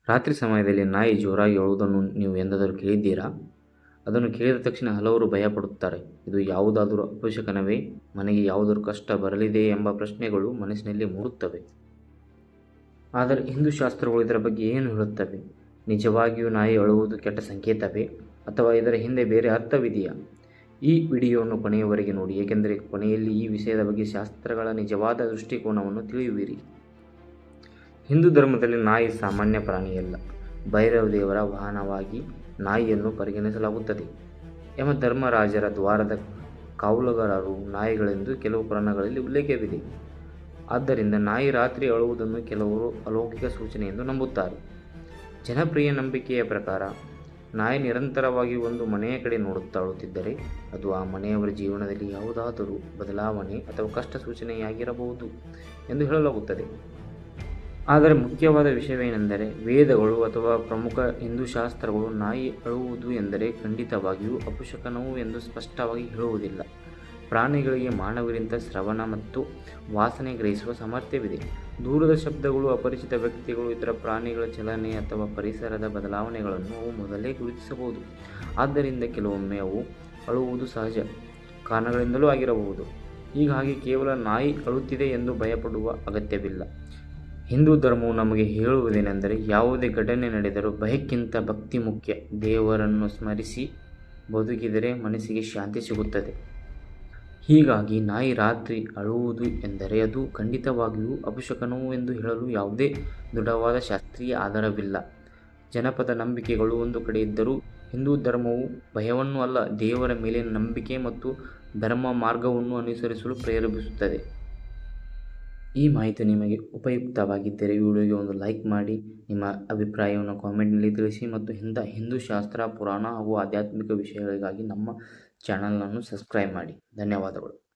ರಾತ್ರಿ ಸಮಯದಲ್ಲಿ ನಾಯಿ ಜೋರಾಗಿ ಅಳುವುದನ್ನು ನೀವು ಎಂದಾದರೂ ಕೇಳಿದ್ದೀರಾ? ಅದನ್ನು ಕೇಳಿದ ತಕ್ಷಣ ಹಲವರು ಭಯಪಡುತ್ತಾರೆ. ಇದು ಯಾವುದಾದರೂ ಅಪಶಕನವೇ? ಮನೆಗೆ ಯಾವುದಾದರೂ ಕಷ್ಟ ಬರಲಿದೆಯೇ ಎಂಬ ಪ್ರಶ್ನೆಗಳು ಮನಸ್ಸಿನಲ್ಲಿ ಮೂಡುತ್ತವೆ. ಆದರೆ ಹಿಂದೂ ಶಾಸ್ತ್ರಗಳು ಇದರ ಬಗ್ಗೆ ಏನು ಹೇಳುತ್ತವೆ? ನಿಜವಾಗಿಯೂ ನಾಯಿ ಅಳುವುದು ಕೆಟ್ಟ ಸಂಕೇತವೇ? ಅಥವಾ ಇದರ ಹಿಂದೆ ಬೇರೆ ಅರ್ಥವಿದೆಯಾ? ಈ ವಿಡಿಯೋವನ್ನು ಕೊನೆಯವರೆಗೆ ನೋಡಿ, ಏಕೆಂದರೆ ಕೊನೆಯಲ್ಲಿ ಈ ವಿಷಯದ ಬಗ್ಗೆ ಶಾಸ್ತ್ರಗಳ ನಿಜವಾದ ದೃಷ್ಟಿಕೋನವನ್ನು ತಿಳಿಯುವಿರಿ. ಹಿಂದೂ ಧರ್ಮದಲ್ಲಿ ನಾಯಿ ಸಾಮಾನ್ಯ ಪ್ರಾಣಿಯಲ್ಲ. ಭೈರವ ದೇವರ ವಾಹನವಾಗಿ ನಾಯಿಯನ್ನು ಪರಿಗಣಿಸಲಾಗುತ್ತದೆ. ಯಮಧರ್ಮರಾಜರ ದ್ವಾರದ ಕಾವಲುಗಾರರು ನಾಯಿಗಳೆಂದು ಕೆಲವು ಪುರಾಣಗಳಲ್ಲಿ ಉಲ್ಲೇಖವಿದೆ. ಆದ್ದರಿಂದ ನಾಯಿ ರಾತ್ರಿ ಅಳುವುದನ್ನು ಕೆಲವರು ಅಲೌಕಿಕ ಸೂಚನೆ ಎಂದು ನಂಬುತ್ತಾರೆ. ಜನಪ್ರಿಯ ನಂಬಿಕೆಯ ಪ್ರಕಾರ ನಾಯಿ ನಿರಂತರವಾಗಿ ಒಂದು ಮನೆಯ ಕಡೆ ನೋಡುತ್ತಾ ಅಳುತ್ತಿದ್ದರೆ ಅದು ಆ ಮನೆಯವರ ಜೀವನದಲ್ಲಿ ಯಾವುದಾದರೂ ಬದಲಾವಣೆ ಅಥವಾ ಕಷ್ಟ ಸೂಚನೆಯಾಗಿರಬಹುದು ಎಂದು ಹೇಳಲಾಗುತ್ತದೆ. ಆದರೆ ಮುಖ್ಯವಾದ ವಿಷಯವೇನೆಂದರೆ, ವೇದಗಳು ಅಥವಾ ಪ್ರಮುಖ ಹಿಂದೂ ಶಾಸ್ತ್ರಗಳು ನಾಯಿ ಅಳುವುದು ಎಂದರೆ ಖಂಡಿತವಾಗಿಯೂ ಅಪಶಕನವು ಎಂದು ಸ್ಪಷ್ಟವಾಗಿ ಹೇಳುವುದಿಲ್ಲ. ಪ್ರಾಣಿಗಳಿಗೆ ಮಾನವರಿಗಿಂತ ಶ್ರವಣ ಮತ್ತು ವಾಸನೆ ಗ್ರಹಿಸುವ ಸಾಮರ್ಥ್ಯವಿದೆ. ದೂರದ ಶಬ್ದಗಳು, ಅಪರಿಚಿತ ವ್ಯಕ್ತಿಗಳು, ಇತರ ಪ್ರಾಣಿಗಳ ಚಲನೆ ಅಥವಾ ಪರಿಸರದ ಬದಲಾವಣೆಗಳನ್ನು ಅವು ಮೊದಲೇ ಗುರುತಿಸಬಹುದು. ಆದ್ದರಿಂದ ಕೆಲವೊಮ್ಮೆ ಅವು ಅಳುವುದು ಸಹಜ ಕಾರಣಗಳಿಂದಲೂ ಆಗಿರಬಹುದು. ಹೀಗಾಗಿ ಕೇವಲ ನಾಯಿ ಅಳುತ್ತಿದೆ ಎಂದು ಭಯಪಡುವ ಅಗತ್ಯವಿಲ್ಲ. ಹಿಂದೂ ಧರ್ಮವು ನಮಗೆ ಹೇಳುವುದೇನೆಂದರೆ, ಯಾವುದೇ ಘಟನೆ ನಡೆದರೂ ಭಯಕ್ಕಿಂತ ಭಕ್ತಿ ಮುಖ್ಯ. ದೇವರನ್ನು ಸ್ಮರಿಸಿ ಬದುಕಿದರೆ ಮನಸ್ಸಿಗೆ ಶಾಂತಿ ಸಿಗುತ್ತದೆ. ಹೀಗಾಗಿ ನಾಯಿ ರಾತ್ರಿ ಅಳುವುದು ಎಂದರೆ ಅದು ಖಂಡಿತವಾಗಿಯೂ ಅಪಶಕನವು ಎಂದು ಹೇಳಲು ಯಾವುದೇ ದೃಢವಾದ ಶಾಸ್ತ್ರೀಯ ಆಧಾರವಿಲ್ಲ. ಜನಪದ ನಂಬಿಕೆಗಳು ಒಂದು ಕಡೆ ಇದ್ದರೂ, ಹಿಂದೂ ಧರ್ಮವು ಭಯವನ್ನು ಅಲ್ಲ, ದೇವರ ಮೇಲಿನ ನಂಬಿಕೆ ಮತ್ತು ಧರ್ಮ ಮಾರ್ಗವನ್ನು ಅನುಸರಿಸಲು ಪ್ರೇರೇಪಿಸುತ್ತದೆ. ಈ ಮಾಹಿತಿ ನಿಮಗೆ ಉಪಯುಕ್ತವಾಗಿದ್ದರೆ ವಿಡಿಯೋಗೆ ಒಂದು ಲೈಕ್ ಮಾಡಿ, ನಿಮ್ಮ ಅಭಿಪ್ರಾಯವನ್ನು ಕಾಮೆಂಟ್ನಲ್ಲಿ ತಿಳಿಸಿ ಮತ್ತು ಹಿಂದೂ ಶಾಸ್ತ್ರ, ಪುರಾಣ ಹಾಗೂ ಆಧ್ಯಾತ್ಮಿಕ ವಿಷಯಗಳಿಗಾಗಿ ನಮ್ಮ ಚಾನಲನ್ನು ಸಬ್ಸ್ಕ್ರೈಬ್ ಮಾಡಿ. ಧನ್ಯವಾದಗಳು.